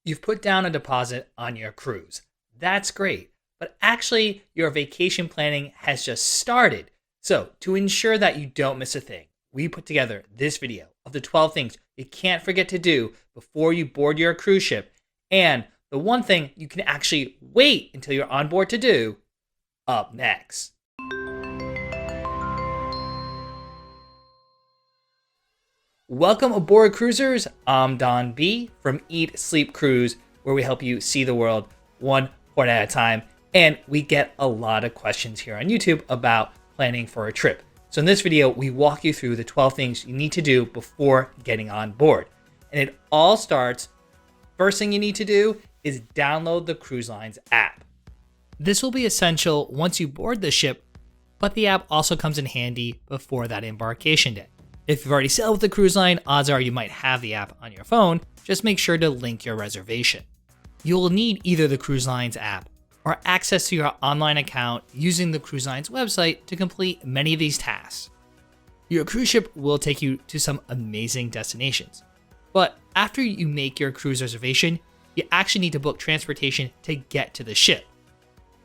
You've put down a deposit on your cruise. That's great, but actually, your vacation planning has just started. So, to ensure that you don't miss a thing, we put together this video of the 12 things you can't forget to do before you board your cruise ship, and the one thing you can actually wait until you're on board to do up next. Welcome aboard, cruisers. I'm Don B from Eat Sleep Cruise, where we help you see the world one port at a time. And we get a lot of questions here on YouTube about planning for a trip. So in this video, we walk you through the 12 things you need to do before getting on board. And it all starts, first thing you need to do is download the cruise line's app. This will be essential once you board the ship, but the app also comes in handy before that embarkation day. If you've already sailed with the cruise line, odds are you might have the app on your phone. Just make sure to link your reservation. You will need either the cruise line's app or access to your online account using the cruise line's website to complete many of these tasks. Your cruise ship will take you to some amazing destinations. But after you make your cruise reservation, you actually need to book transportation to get to the ship.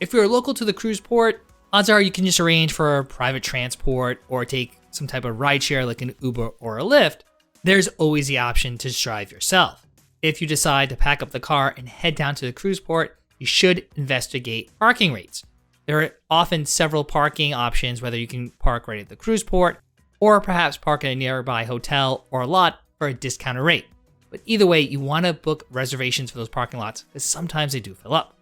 If you're local to the cruise port, odds are you can just arrange for a private transport or take some type of rideshare like an Uber or a Lyft. There's always the option to drive yourself. If you decide to pack up the car and head down to the cruise port, you should investigate parking rates. There are often several parking options, whether you can park right at the cruise port or perhaps park at a nearby hotel or lot for a discounted rate. But either way, you want to book reservations for those parking lots because sometimes they do fill up.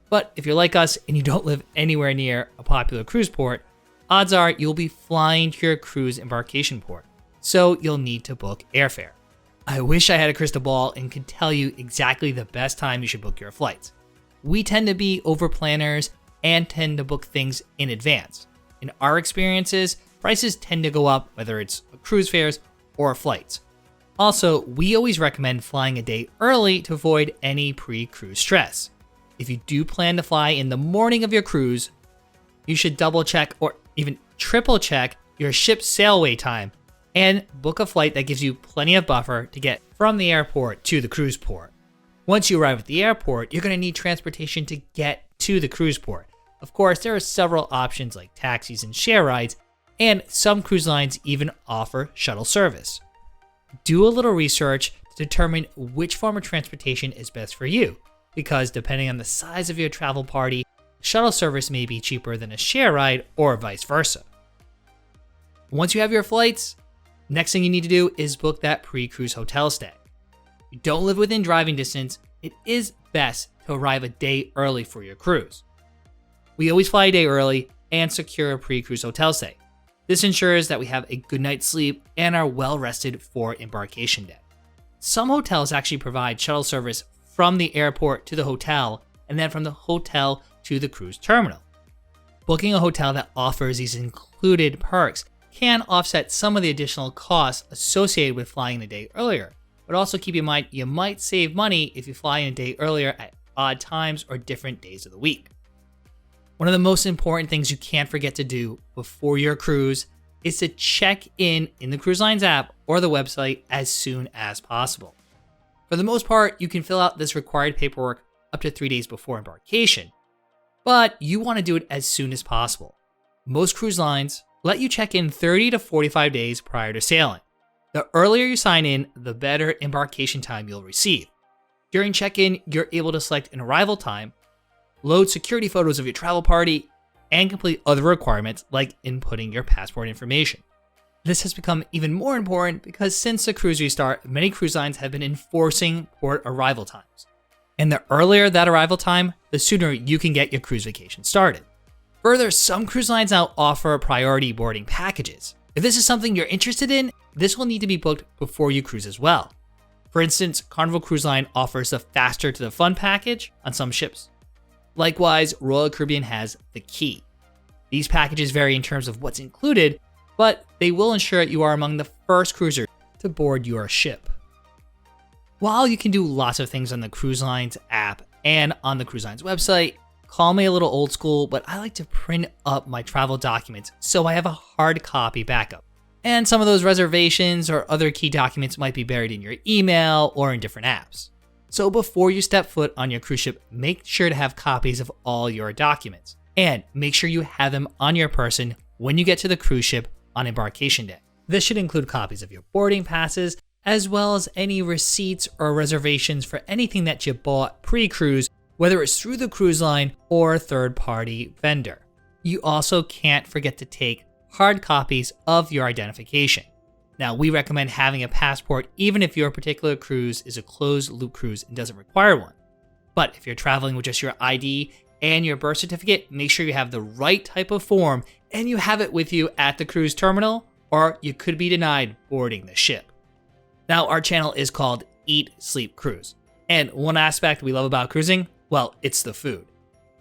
But if you're like us and you don't live anywhere near a popular cruise port, odds are you'll be flying to your cruise embarkation port, so you'll need to book airfare. I wish I had a crystal ball and could tell you exactly the best time you should book your flights. We tend to be over planners and tend to book things in advance. In our experiences, prices tend to go up whether it's cruise fares or flights. Also, we always recommend flying a day early to avoid any pre-cruise stress. If you do plan to fly in the morning of your cruise, you should double check or even triple check your ship's sailaway time and book a flight that gives you plenty of buffer to get from the airport to the cruise port. Once you arrive at the airport, you're going to need transportation to get to the cruise port. Of course, there are several options like taxis and share rides, and some cruise lines even offer shuttle service. Do a little research to determine which form of transportation is best for you, because depending on the size of your travel party, shuttle service may be cheaper than a share ride or vice versa. Once you have your flights, next thing you need to do is book that pre-cruise hotel stay. If you don't live within driving distance, it is best to arrive a day early for your cruise. We always fly a day early and secure a pre-cruise hotel stay. This ensures that we have a good night's sleep and are well rested for embarkation day. Some hotels actually provide shuttle service from the airport to the hotel and then from the hotel to the cruise terminal. Booking a hotel that offers these included perks can offset some of the additional costs associated with flying a day earlier, but also keep in mind you might save money if you fly in a day earlier at odd times or different days of the week. One of the most important things you can't forget to do before your cruise is to check in the cruise line's app or the website as soon as possible. For the most part, you can fill out this required paperwork up to 3 days before embarkation, but you want to do it as soon as possible. Most cruise lines let you check in 30 to 45 days prior to sailing. The earlier you sign in, the better embarkation time you'll receive. During check-in, you're able to select an arrival time, load security photos of your travel party, and complete other requirements like inputting your passport information. This has become even more important because since the cruise restart, many cruise lines have been enforcing port arrival times. And the earlier that arrival time, the sooner you can get your cruise vacation started. Further, some cruise lines now offer priority boarding packages. If this is something you're interested in, this will need to be booked before you cruise as well. For instance, Carnival Cruise Line offers the Faster to the Fun package on some ships. Likewise, Royal Caribbean has the Key. These packages vary in terms of what's included, but they will ensure you are among the first cruisers to board your ship. While you can do lots of things on the cruise line's app and on the cruise line's website, call me a little old school, but I like to print up my travel documents so I have a hard copy backup. And some of those reservations or other key documents might be buried in your email or in different apps. So before you step foot on your cruise ship, make sure to have copies of all your documents. And make sure you have them on your person when you get to the cruise ship on embarkation day. This should include copies of your boarding passes, as well as any receipts or reservations for anything that you bought pre-cruise, whether it's through the cruise line or a third-party vendor. You also can't forget to take hard copies of your identification. Now, we recommend having a passport even if your particular cruise is a closed-loop cruise and doesn't require one. But if you're traveling with just your ID and your birth certificate, make sure you have the right type of form and you have it with you at the cruise terminal, or you could be denied boarding the ship. Now, our channel is called Eat, Sleep, Cruise. And one aspect we love about cruising, well, it's the food.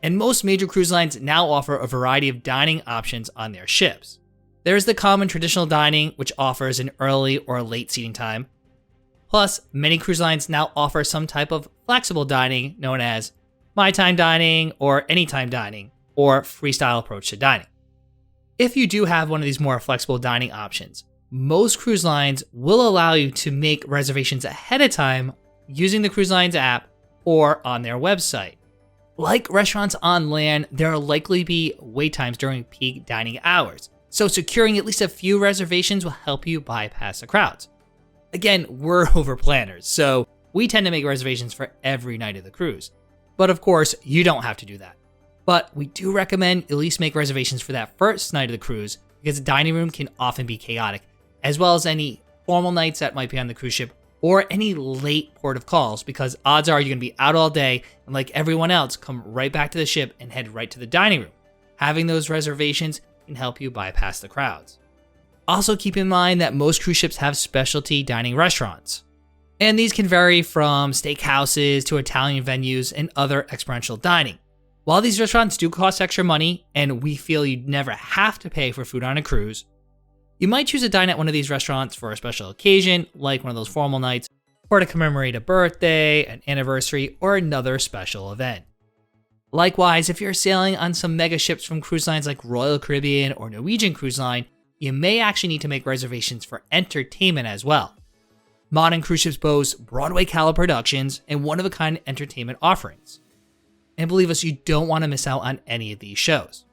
And most major cruise lines now offer a variety of dining options on their ships. There's the common traditional dining, which offers an early or late seating time. Plus, many cruise lines now offer some type of flexible dining known as My Time Dining or Anytime Dining or freestyle approach to dining. If you do have one of these more flexible dining options, most cruise lines will allow you to make reservations ahead of time using the cruise line's app or on their website. Like restaurants on land, there will likely be wait times during peak dining hours, so securing at least a few reservations will help you bypass the crowds. Again, we're over planners, so we tend to make reservations for every night of the cruise. But of course, you don't have to do that. But we do recommend at least make reservations for that first night of the cruise because the dining room can often be chaotic, as well as any formal nights that might be on the cruise ship or any late port of calls, because odds are you're going to be out all day and like everyone else, come right back to the ship and head right to the dining room. Having those reservations can help you bypass the crowds. Also keep in mind that most cruise ships have specialty dining restaurants. And these can vary from steakhouses to Italian venues and other experiential dining. While these restaurants do cost extra money, and we feel you'd never have to pay for food on a cruise, you might choose to dine at one of these restaurants for a special occasion, like one of those formal nights, or to commemorate a birthday, an anniversary, or another special event. Likewise, if you're sailing on some mega ships from cruise lines like Royal Caribbean or Norwegian Cruise Line, you may actually need to make reservations for entertainment as well. Modern cruise ships boast Broadway-caliber productions and one-of-a-kind entertainment offerings. And believe us, you don't want to miss out on any of these shows.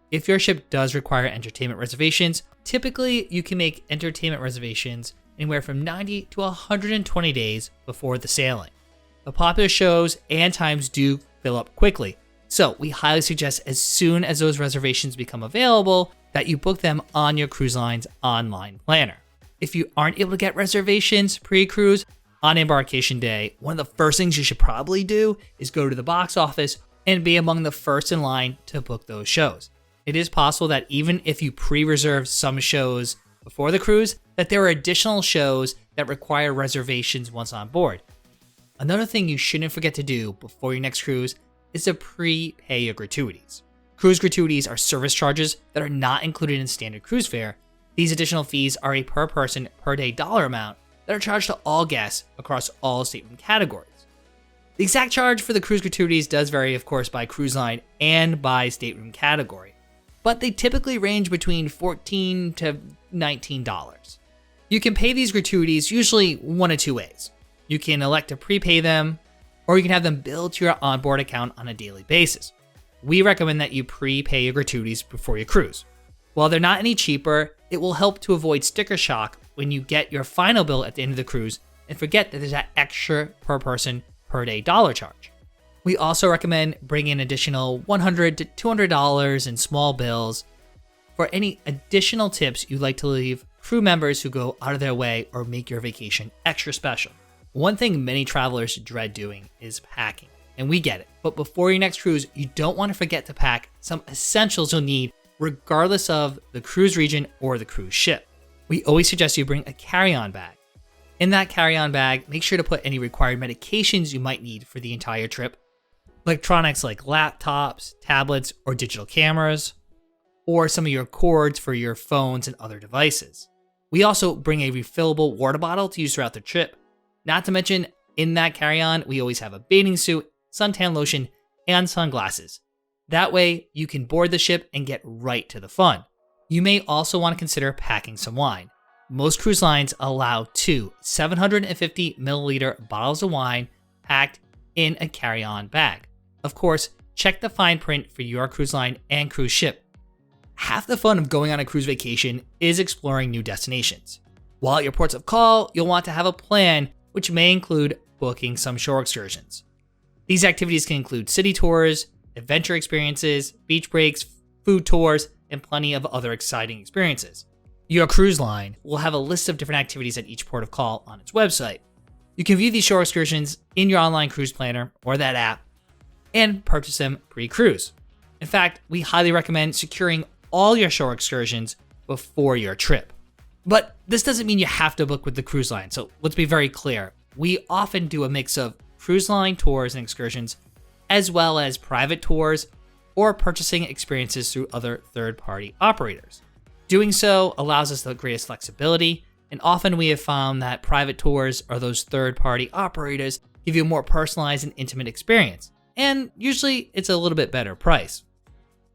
If your ship does require entertainment reservations, typically you can make entertainment reservations anywhere from 90 to 120 days before the sailing. The popular shows and times do fill up quickly, so we highly suggest as soon as those reservations become available that you book them on your cruise line's online planner. If you aren't able to get reservations pre-cruise on embarkation day, one of the first things you should probably do is go to the box office and be among the first in line to book those shows. It is possible that even if you pre-reserve some shows before the cruise, that there are additional shows that require reservations once on board. Another thing you shouldn't forget to do before your next cruise is to prepay your gratuities. Cruise gratuities are service charges that are not included in standard cruise fare. These additional fees are a per person per day dollar amount that are charged to all guests across all stateroom categories. The exact charge for the cruise gratuities does vary, of course, by cruise line and by stateroom category, but they typically range between $14 to $19. You can pay these gratuities usually one of two ways. You can elect to prepay them, or you can have them billed to your onboard account on a daily basis. We recommend that you prepay your gratuities before your cruise. While they're not any cheaper, it will help to avoid sticker shock when you get your final bill at the end of the cruise and forget that there's that extra per person per day dollar charge. We also recommend bringing an additional $100 to $200 in small bills for any additional tips you'd like to leave crew members who go out of their way or make your vacation extra special. One thing many travelers dread doing is packing, and we get it. But before your next cruise, you don't want to forget to pack some essentials you'll need regardless of the cruise region or the cruise ship. We always suggest you bring a carry-on bag. In that carry-on bag, make sure to put any required medications you might need for the entire trip, electronics like laptops, tablets, or digital cameras, or some of your cords for your phones and other devices. We also bring a refillable water bottle to use throughout the trip. Not to mention, in that carry-on, we always have a bathing suit, suntan lotion, and sunglasses. That way, you can board the ship and get right to the fun. You may also want to consider packing some wine. Most cruise lines allow 2 750 milliliter bottles of wine packed in a carry-on bag. Of course, check the fine print for your cruise line and cruise ship. Half the fun of going on a cruise vacation is exploring new destinations. While at your ports of call, you'll want to have a plan, which may include booking some shore excursions. These activities can include city tours, adventure experiences, beach breaks, food tours, and plenty of other exciting experiences. Your cruise line will have a list of different activities at each port of call on its website. You can view these shore excursions in your online cruise planner or that app and purchase them pre-cruise. In fact, we highly recommend securing all your shore excursions before your trip. But this doesn't mean you have to book with the cruise line, so let's be very clear. We often do a mix of cruise line tours and excursions, as well as private tours or purchasing experiences through other third-party operators. Doing so allows us the greatest flexibility, and often we have found that private tours or those third-party operators give you a more personalized and intimate experience, and usually it's a little bit better price.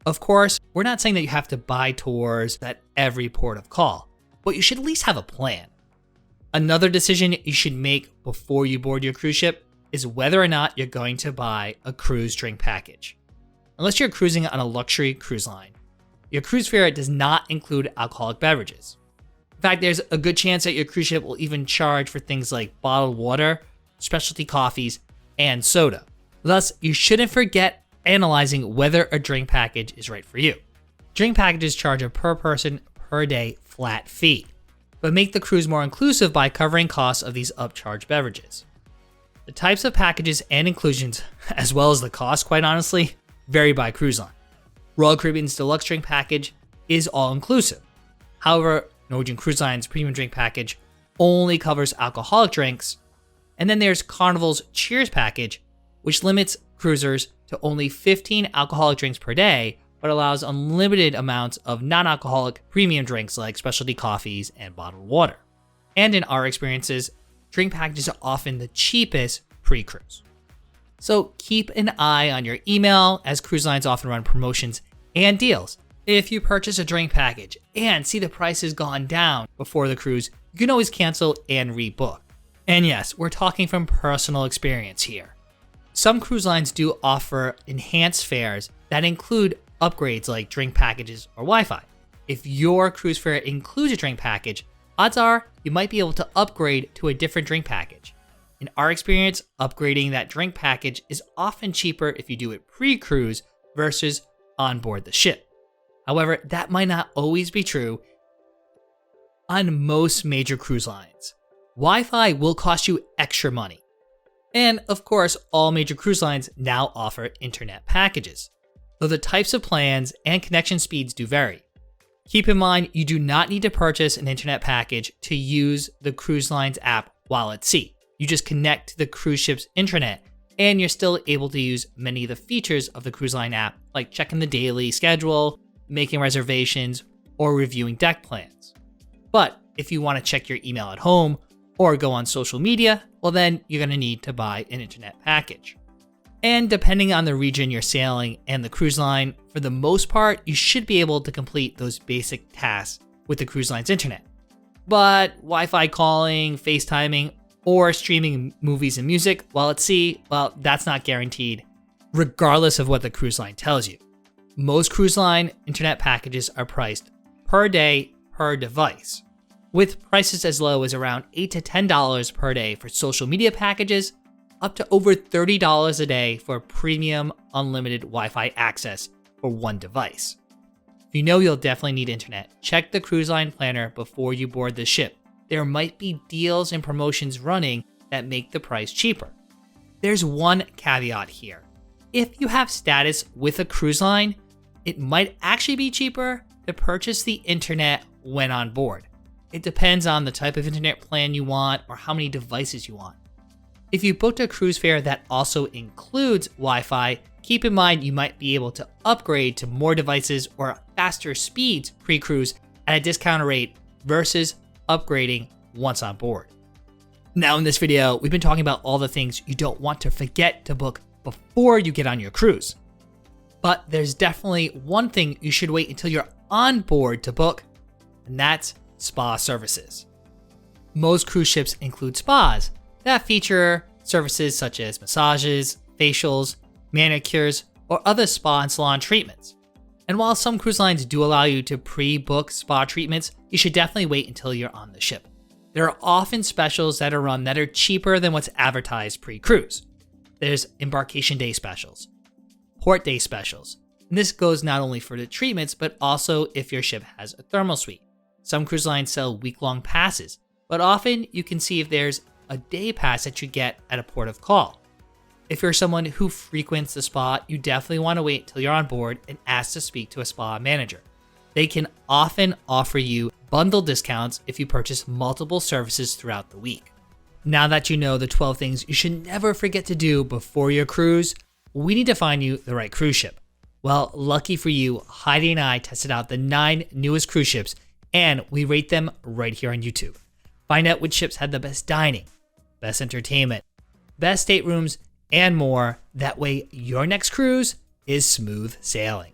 Of course, we're not saying that you have to buy tours at every port of call, but you should at least have a plan. Another decision you should make before you board your cruise ship is whether or not you're going to buy a cruise drink package. Unless you're cruising on a luxury cruise line, your cruise fare does not include alcoholic beverages. In fact, there's a good chance that your cruise ship will even charge for things like bottled water, specialty coffees, and soda. Thus, you shouldn't forget analyzing whether a drink package is right for you. Drink packages charge a per person per day flat fee, but make the cruise more inclusive by covering costs of these upcharged beverages. The types of packages and inclusions, as well as the cost, quite honestly, vary by cruise line. Royal Caribbean's deluxe drink package is all-inclusive. However, Norwegian Cruise Line's premium drink package only covers alcoholic drinks. And then there's Carnival's Cheers package, which limits cruisers to only 15 alcoholic drinks per day, but allows unlimited amounts of non-alcoholic premium drinks like specialty coffees and bottled water. And in our experiences, drink packages are often the cheapest pre-cruise. So keep an eye on your email, as cruise lines often run promotions and deals. If you purchase a drink package and see the price has gone down before the cruise, you can always cancel and rebook. And yes, we're talking from personal experience here. Some cruise lines do offer enhanced fares that include upgrades like drink packages or Wi-Fi. If your cruise fare includes a drink package, odds are you might be able to upgrade to a different drink package. In our experience, upgrading that drink package is often cheaper if you do it pre-cruise versus on board the ship. However, that might not always be true on most major cruise lines. Wi-Fi will cost you extra money. And of course, all major cruise lines now offer internet packages, though the types of plans and connection speeds do vary. Keep in mind, you do not need to purchase an internet package to use the cruise line's app while at sea. You just connect to the cruise ship's intranet, and you're still able to use many of the features of the cruise line app, like checking the daily schedule, making reservations, or reviewing deck plans. But if you want to check your email at home or go on social media, well then you're going to need to buy an internet package. And depending on the region you're sailing and the cruise line, for the most part, you should be able to complete those basic tasks with the cruise line's internet. But Wi-Fi calling, FaceTiming, or streaming movies and music while at sea, well, that's not guaranteed, regardless of what the cruise line tells you. Most cruise line internet packages are priced per day per device, with prices as low as around $8 to $10 per day for social media packages, up to over $30 a day for premium unlimited Wi-Fi access for one device. If you know you'll definitely need internet, check the cruise line planner before you board the ship. There might be deals and promotions running that make the price cheaper. There's one caveat here. If you have status with a cruise line, it might actually be cheaper to purchase the internet when on board. It depends on the type of internet plan you want or how many devices you want. If you booked a cruise fare that also includes Wi-Fi, keep in mind you might be able to upgrade to more devices or faster speeds pre-cruise at a discounted rate versus upgrading once on board. Now in this video, we've been talking about all the things you don't want to forget to book before you get on your cruise. But there's definitely one thing you should wait until you're on board to book, and that's spa services. Most cruise ships include spas that feature services such as massages, facials, manicures, or other spa and salon treatments. And while some cruise lines do allow you to pre-book spa treatments, you should definitely wait until you're on the ship. There are often specials that are run that are cheaper than what's advertised pre-cruise. There's embarkation day specials, port day specials, and this goes not only for the treatments, but also if your ship has a thermal suite. Some cruise lines sell week-long passes, but often you can see if there's a day pass that you get at a port of call. If you're someone who frequents the spa, you definitely want to wait till you're on board and ask to speak to a spa manager. They can often offer you bundle discounts if you purchase multiple services throughout the week. Now that you know the 12 things you should never forget to do before your cruise, we need to find you the right cruise ship. Well, lucky for you, Heidi and I tested out the 9 newest cruise ships, and we rate them right here on YouTube. Find out which ships had the best dining, best entertainment, best staterooms, and more. That way, your next cruise is smooth sailing.